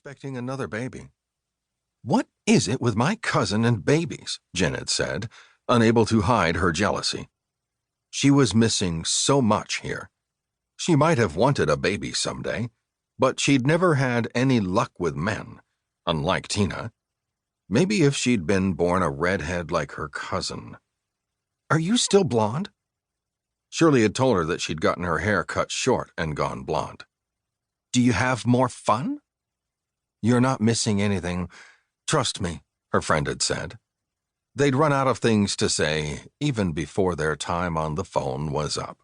expecting another baby. "What is it with my cousin and babies?" Jen had said, unable to hide her jealousy. She was missing so much here. She might have wanted a baby someday, but she'd never had any luck with men, unlike Tina. Maybe if she'd been born a redhead like her cousin. "Are you still blonde?" Shirley had told her that she'd gotten her hair cut short and gone blonde. "Do you have more fun?" "You're not missing anything. Trust me," her friend had said. They'd run out of things to say even before their time on the phone was up.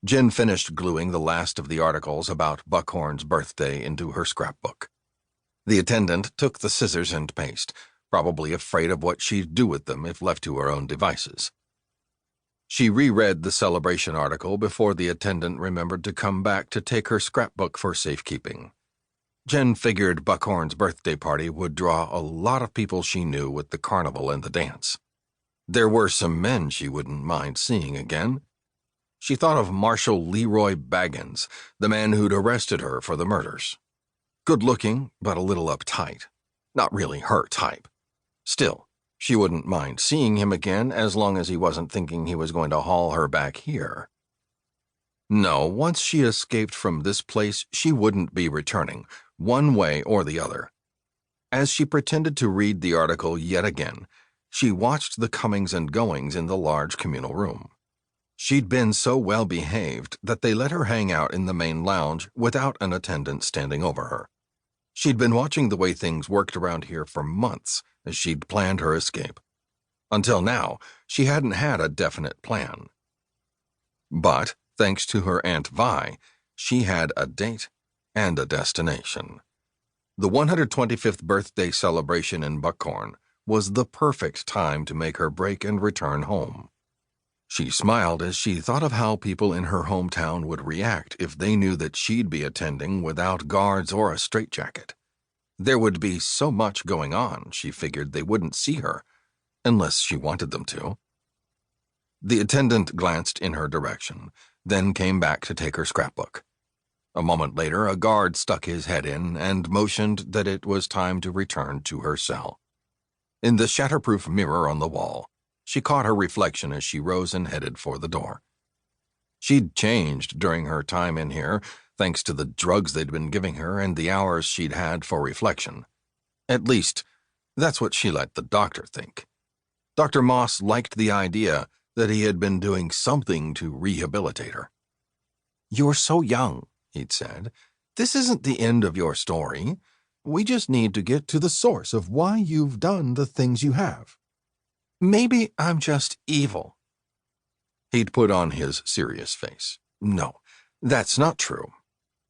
Jen finished gluing the last of the articles about Buckhorn's birthday into her scrapbook. The attendant took the scissors and paste, probably afraid of what she'd do with them if left to her own devices. She reread the celebration article before the attendant remembered to come back to take her scrapbook for safekeeping. Jen figured Buckhorn's birthday party would draw a lot of people she knew with the carnival and the dance. There were some men she wouldn't mind seeing again. She thought of Marshal Leroy Baggins, the man who'd arrested her for the murders. Good-looking, but a little uptight. Not really her type. Still, she wouldn't mind seeing him again as long as he wasn't thinking he was going to haul her back here. No, once she escaped from this place, she wouldn't be returning, one way or the other. As she pretended to read the article yet again, she watched the comings and goings in the large communal room. She'd been so well behaved that they let her hang out in the main lounge without an attendant standing over her. She'd been watching the way things worked around here for months as she'd planned her escape. Until now, she hadn't had a definite plan. But, thanks to her Aunt Vi, she had a date and a destination. The 125th birthday celebration in Buckhorn was the perfect time to make her break and return home. She smiled as she thought of how people in her hometown would react if they knew that she'd be attending without guards or a straitjacket. There would be so much going on, she figured they wouldn't see her, unless she wanted them to. The attendant glanced in her direction, then came back to take her scrapbook. A moment later, a guard stuck his head in and motioned that it was time to return to her cell. In the shatterproof mirror on the wall, she caught her reflection as she rose and headed for the door. She'd changed during her time in here, thanks to the drugs they'd been giving her and the hours she'd had for reflection. At least, that's what she let the doctor think. Dr. Moss liked the idea that he had been doing something to rehabilitate her. "You're so young," he'd said. "This isn't the end of your story. We just need to get to the source of why you've done the things you have. Maybe I'm just evil." He'd put on his serious face. "No, that's not true.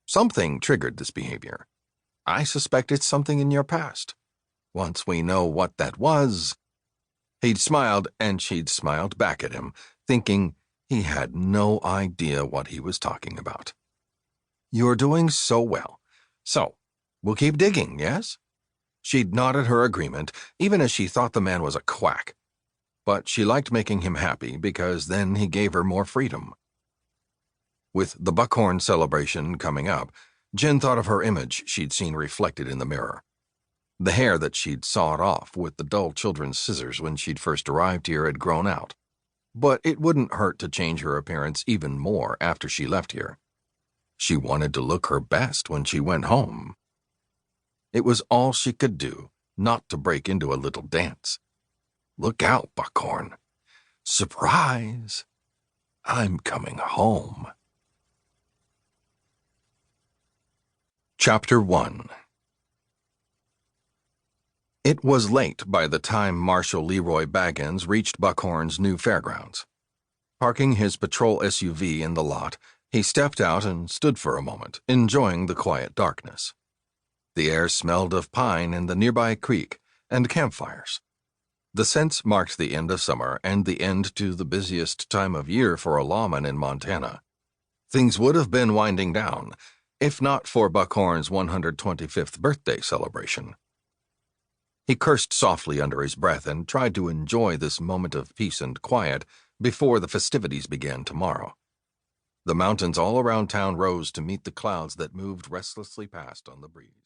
Something triggered this behavior. I suspect it's something in your past. Once we know what that was—" He'd smiled, and she'd smiled back at him, thinking he had no idea what he was talking about. "You're doing so well. So, we'll keep digging, yes?" She'd nodded her agreement, even as she thought the man was a quack. But she liked making him happy because then he gave her more freedom. With the Buckhorn celebration coming up, Jen thought of her image she'd seen reflected in the mirror. The hair that she'd sawed off with the dull children's scissors when she'd first arrived here had grown out. But it wouldn't hurt to change her appearance even more after she left here. She wanted to look her best when she went home. It was all she could do not to break into a little dance. Look out, Buckhorn. Surprise! I'm coming home. Chapter 1. It was late by the time Marshal Leroy Baggins reached Buckhorn's new fairgrounds. Parking his patrol SUV in the lot, he stepped out and stood for a moment, enjoying the quiet darkness. The air smelled of pine and the nearby creek, and campfires. The scents marked the end of summer and the end to the busiest time of year for a lawman in Montana. Things would have been winding down, if not for Buckhorn's 125th birthday celebration. He cursed softly under his breath and tried to enjoy this moment of peace and quiet before the festivities began tomorrow. The mountains all around town rose to meet the clouds that moved restlessly past on the breeze.